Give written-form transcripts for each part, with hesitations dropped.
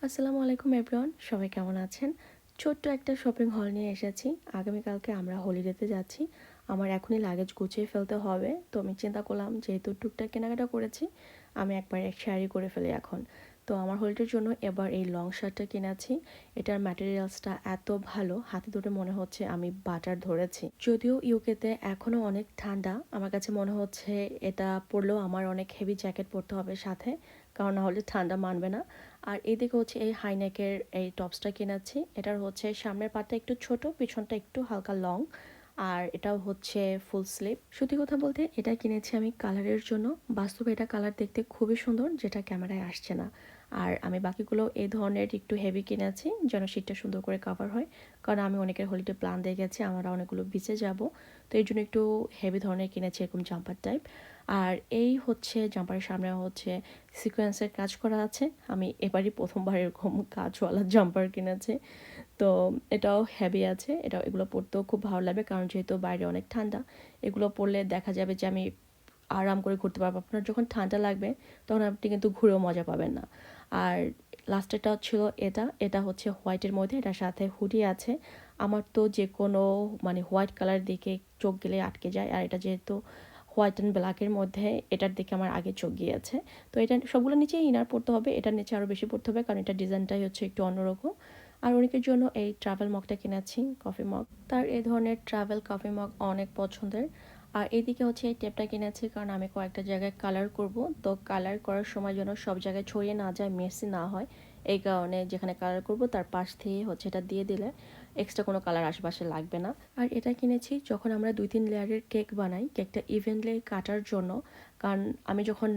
আসসালামু আলাইকুম এভরিওয়ান, সবাই কেমন আছেন? ছোট্ট একটা শপিং হল নিয়ে এসেছি। আগামীকালকে আমরা হলিডেতে যাচ্ছি। আমার এখনই লাগেজ গুছিয়ে ফেলতে হবে। তো আমি চিন্তা করলাম যেহেতু টুকটাক কেনাকাটা করেছি, আমি একবার এক শাড়ি করে ফেলি এখন। তো আমার হলিডের জন্য এবার এই লং শার্টটা কিনেছি। এটার ম্যাটেরিয়ালসটা এত ভালো, হাতে ধরে মনে হচ্ছে আমি বাটার ধরেছি। যদিও ইউকেতে এখনও অনেক ঠান্ডা, আমার কাছে মনে হচ্ছে এটা পরলেও আমার অনেক হেভি জ্যাকেট পরতে হবে সাথে, কারণ না হলে ঠান্ডা মানবে না। আর এদিকে হচ্ছে এই হাইনেকের এই টপসটা কিনেছি। এটার হচ্ছে সামনের পাটটা একটু ছোট, পিছনটা একটু হালকা লং। আর এটাও হচ্ছে ফুল স্লিভ। সত্যি কথা বলতে এটা কিনেছি আমি কালারের জন্য। বাস্তবে এটা কালার দেখতে খুবই সুন্দর, যেটা ক্যামেরায় আসছে না। আর আমি বাকিগুলো এই ধরনের একটু হেভি কিনেছি যেন শীতটা সুন্দর করে কভার হয়, কারণ আমি অনেকের হলিডে প্ল্যান দিয়ে গেছি, আমরা অনেকগুলো বিচে যাব। তো এই জন্য একটু হেভি ধরনের কিনেছি, এরকম জাম্পার টাইপ। আর এই হচ্ছে জাম্পারের সামনে হচ্ছে সিকোয়েন্সের কাজ করা আছে। আমি এবারই প্রথমবার এরকম কাজওয়ালা জাম্পার কিনেছি। তো এটাও হেভি আছে, এগুলো পরতেও খুব ভালো লাগবে, কারণ যেহেতু বাইরে অনেক ঠান্ডা। এগুলো পরলে দেখা যাবে যে আমি আরাম করে ঘুরতে পারবো। আপনার যখন ঠান্ডা লাগবে তখন আপনি কিন্তু ঘুরেও মজা পাবেন না। আর লাস্টেরটা ছিল এটা এটা হচ্ছে হোয়াইটের মধ্যে, এটার সাথে হুডি আছে। আমার তো যে কোনো মানে হোয়াইট কালার দিকে চোখ গেলে আটকে যায়, আর এটা যেহেতু হোয়াইট অ্যান্ড ব্ল্যাকের মধ্যে, এটার দিকে আমার আগে চোখ গিয়েছে। তো এটা সবগুলো নিচে ইনার পড়তে হবে, এটার নিচে আরও বেশি পড়তে হবে, কারণ এটা ডিজাইনটাই হচ্ছে একটু অন্যরকম। আর অনেকের জন্য এই ট্রাভেল মগটা কিনেছি, কফি মগ। তার এই ধরনের ট্রাভেল কফি মগ অনেক পছন্দের। আর এইদিকে হচ্ছে এই টেপটা কিনেছি, কারণ আমি কয়েকটা জায়গায় কালার করব। তো কালার করার সময় যেন সব জায়গায় ছড়িয়ে না যায়, মেসি না হয়, এই কারণে যেখানে কালার করব তার পাশ থেকে হচ্ছে এটা দিয়ে দিলে এক্সট্রা কোনো কালার আশেপাশে লাগবে না। আর এটা কিনেছি যখন আমরা 2-3 লেয়ারের কেক বানাই, কেকটা ইভেনলি কাটার জন্য। কারণ আমি যখন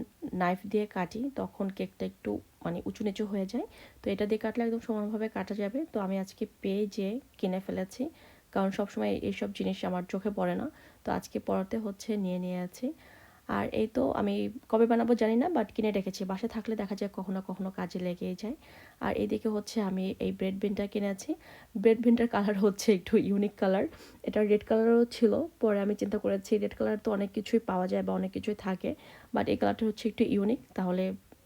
নাইফ দিয়ে কাটি তখন কেকটা একটু মানে উঁচু নিচু হয়ে যায়। তো এটা দিয়ে কাটলে একদম সমানভাবে কাটা যাবে। তো আমি আজকে পেয়ে যেয়ে কিনে ফেলেছি, কারণ সবসময় এইসব জিনিস আমার চোখে পড়ে না। তো আজকে পড়াতে হচ্ছে নিয়ে আছি। আর এই তো আমি কবে বানাবো জানি না, বাট কিনে রেখেছি, বাসায় থাকলে দেখা যায় কখনো কখনো কাজে লেগেই যায়। আর এইদিকে হচ্ছে আমি এই ব্রেড বিনটা কিনেছি। ব্রেড বিনটার কালার হচ্ছে একটু ইউনিক কালার। এটা রেড কালারও ছিল, পরে আমি চিন্তা করেছি রেড কালার তো অনেক কিছুই পাওয়া যায় বা অনেক কিছুই থাকে, বাট এই কালারটা হচ্ছে একটু ইউনিক, তাহলে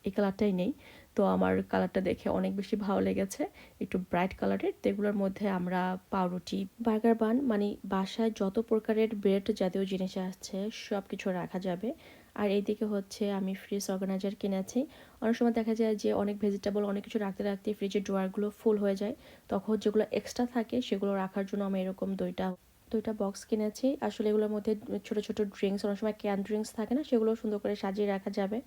এই কালারটাই নেই। তো আমার কালারটা দেখে অনেক বেশি ভালো লেগেছে, একটু ব্রাইট কালারের। তো এগুলোর মধ্যে আমরা পাউরুটি, বার্গার বান মানে বাসায় যত প্রকারের ব্রেড জাতীয় জিনিস আসছে সব কিছু রাখা যাবে। আর এইদিকে হচ্ছে আমি ফ্রিজ অর্গানাইজার কিনেছি। অনেক সময় দেখা যায় যে অনেক ভেজিটেবল অনেক কিছু রাখতে রাখতে ফ্রিজের ড্রয়ারগুলো ফুল হয়ে যায়, তখন যেগুলো এক্সট্রা থাকে সেগুলো রাখার জন্য আমি এরকম দুইটা বক্স কিনেছি। আসলে এগুলোর মধ্যে ছোট ছোট ড্রিঙ্কস, অনেক সময় ক্যান ড্রিঙ্কস থাকে না, সেগুলো সুন্দর করে সাজিয়ে রাখা যাবে।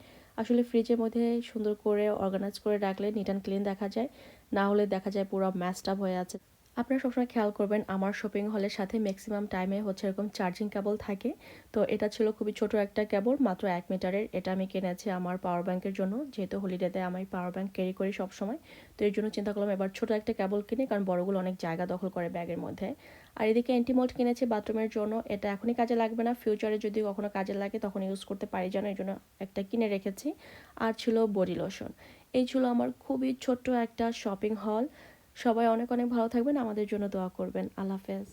আসলে ফ্রিজের মধ্যে সুন্দর করে অর্গানাইজ করে রাখলে নিট অ্যান্ড ক্লিন দেখা যায়, না হলে দেখা যায় পুরো ম্যাসড আপ হয়ে আছে। আপনারা সবসময় খেয়াল করবেন আমার শপিং হলের সাথে ম্যাক্সিমাম টাইমে হচ্ছে এরকম চার্জিং কেবল থাকে। তো এটা ছিল খুবই ছোট একটা কেবল, মাত্র 1 মিটারের। এটা আমি কিনেছি আমার পাওয়ার ব্যাংকের জন্য, যেহেতু হলিডেতে আমি পাওয়ার ব্যাংক ক্যারি করি সবসময়। তো এর জন্য চিন্তা করলাম এবার ছোট একটা কেবল কিনি, কারণ বড়গুলো অনেক জায়গা দখল করে ব্যাগের মধ্যে। আর এদিকে অ্যান্টিমোল্ড কিনেছি বাথরুমের জন্য, এটা এখনই কাজে লাগবে না, ফিউচারে যদি কখনো কাজে লাগে তখন ইউজ করতে পারি যেন, এই জন্য একটা কিনে রেখেছি। আর ছিল বডি লোশন। এই ছিল আমার খুবই ছোট্ট একটা শপিং হল। সবাই অনেক অনেক ভালো থাকবেন, আমাদের জন্য দোয়া করবেন। আল্লাহ হাফেজ।